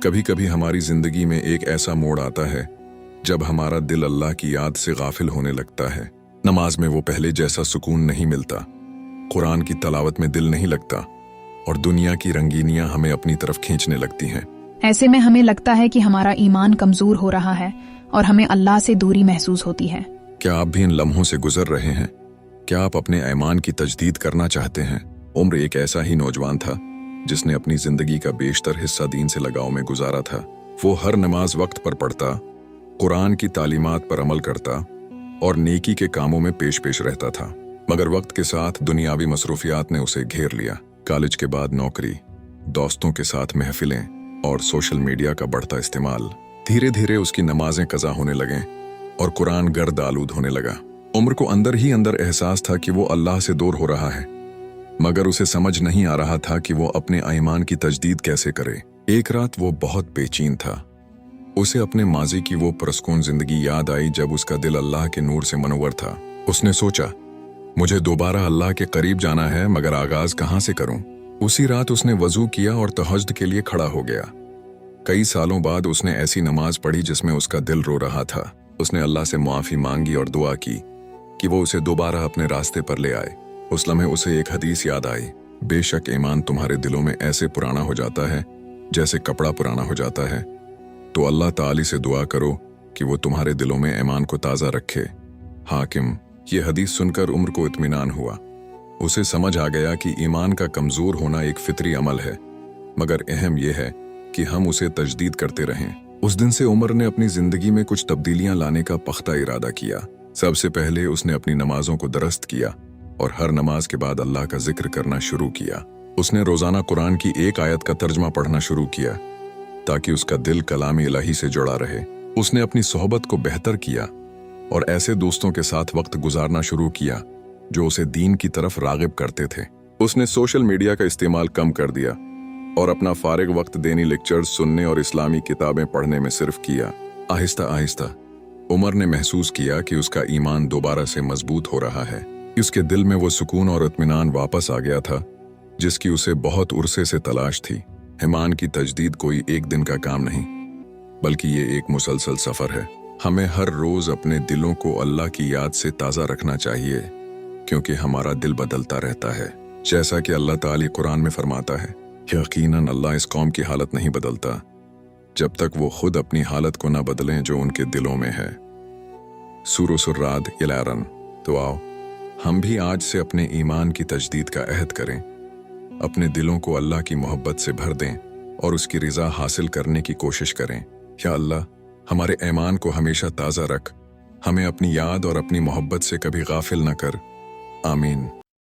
कभी कभी हमारी जिंदगी में एक ऐसा मोड़ आता है जब हमारा दिल अल्लाह की याद से गाफिल होने लगता है। नमाज में वो पहले जैसा सुकून नहीं मिलता, कुरान की तलावत में दिल नहीं लगता और दुनिया की रंगीनियां हमें अपनी तरफ खींचने लगती हैं। ऐसे में हमें लगता है कि हमारा ईमान कमजोर हो रहा है और हमें अल्लाह से दूरी महसूस होती है। क्या आप भी इन लम्हों से गुजर रहे हैं? क्या आप अपने ईमान की तजदीद करना चाहते हैं? उम्र एक ऐसा ही नौजवान था जिसने अपनी जिंदगी का बेशतर हिस्सा दीन से लगाव में गुजारा था। वो हर नमाज वक्त पर पढ़ता, कुरान की तालीमात पर अमल करता और नेकी के कामों में पेश पेश रहता था। मगर वक्त के साथ दुनियावी मसरूफियात ने उसे घेर लिया। कॉलेज के बाद नौकरी, दोस्तों के साथ महफिलें और सोशल मीडिया का बढ़ता इस्तेमाल, धीरे धीरे उसकी नमाजें कज़ा होने लगे और कुरान गर्द आलूद होने लगा। उम्र को अंदर ही अंदर एहसास था कि वो अल्लाह से दूर हो रहा है, मगर उसे समझ नहीं आ रहा था कि वो अपने ईमान की तजदीद कैसे करे। एक रात वो बहुत बेचैन था। उसे अपने माजी की वो पुरस्कून जिंदगी याद आई जब उसका दिल अल्लाह के नूर से मनव्वर था। उसने सोचा, मुझे दोबारा अल्लाह के करीब जाना है, मगर आगाज कहाँ से करूं? उसी रात उसने वजू किया और तहज्जुद के लिए खड़ा हो गया। कई सालों बाद उसने ऐसी नमाज पढ़ी जिसमें उसका दिल रो रहा था। उसने अल्लाह से मुआफी मांगी और दुआ की कि वो उसे दोबारा अपने रास्ते पर ले आए। उस लम्हे उसे एक हदीस याद आई, बेशक ईमान तुम्हारे दिलों में ऐसे पुराना हो जाता है जैसे कपड़ा पुराना हो जाता है, तो अल्लाह ताली से दुआ करो कि वो तुम्हारे दिलों में ईमान को ताज़ा रखे। हाकिम। ये हदीस सुनकर उम्र को इत्मीनान हुआ। उसे समझ आ गया कि ईमान का कमज़ोर होना एक फितरी अमल है, मगर अहम यह है कि हम उसे तजदीद करते रहें। उस दिन से उमर ने अपनी ज़िंदगी में कुछ तब्दीलियां लाने का पख्ता इरादा किया। सबसे पहले उसने अपनी नमाजों को दुरुस्त किया और हर नमाज के बाद अल्लाह का जिक्र करना शुरू किया। उसने रोज़ाना कुरान की एक आयत का तर्जमा पढ़ना शुरू किया ताकि उसका दिल कलाम इलाही से जुड़ा रहे। उसने अपनी सोहबत को बेहतर किया और ऐसे दोस्तों के साथ वक्त गुजारना शुरू किया जो उसे दीन की तरफ रागिब करते थे। उसने सोशल मीडिया का इस्तेमाल कम कर दिया और अपना फारिग वक्त दीनी लेक्चर्स सुनने और इस्लामी किताबें पढ़ने में सिर्फ किया। आहिस्ता आहिस्ता उमर ने महसूस किया कि उसका ईमान दोबारा से मजबूत हो रहा है। उसके दिल में वो सुकून और इत्मीनान वापस आ गया था जिसकी उसे बहुत उरसे से तलाश थी। ईमान की तजदीद कोई एक दिन का काम नहीं, बल्कि ये एक मुसलसल सफ़र है। हमें हर रोज़ अपने दिलों को अल्लाह की याद से ताज़ा रखना चाहिए, क्योंकि हमारा दिल बदलता रहता है। जैसा कि अल्लाह ताली कुरान में फरमाता है, यकीनन अल्लाह इस कौम की हालत नहीं बदलता जब तक वो खुद अपनी हालत को न बदलें जो उनके दिलों में है। सूरह सुर्राद 11। तो आओ हम भी आज से अपने ईमान की तजदीद का अहद करें, अपने दिलों को अल्लाह की मोहब्बत से भर दें और उसकी रिज़ा हासिल करने की कोशिश करें। या अल्लाह, हमारे ईमान को हमेशा ताज़ा रख, हमें अपनी याद और अपनी मोहब्बत से कभी गाफिल न कर। आमीन।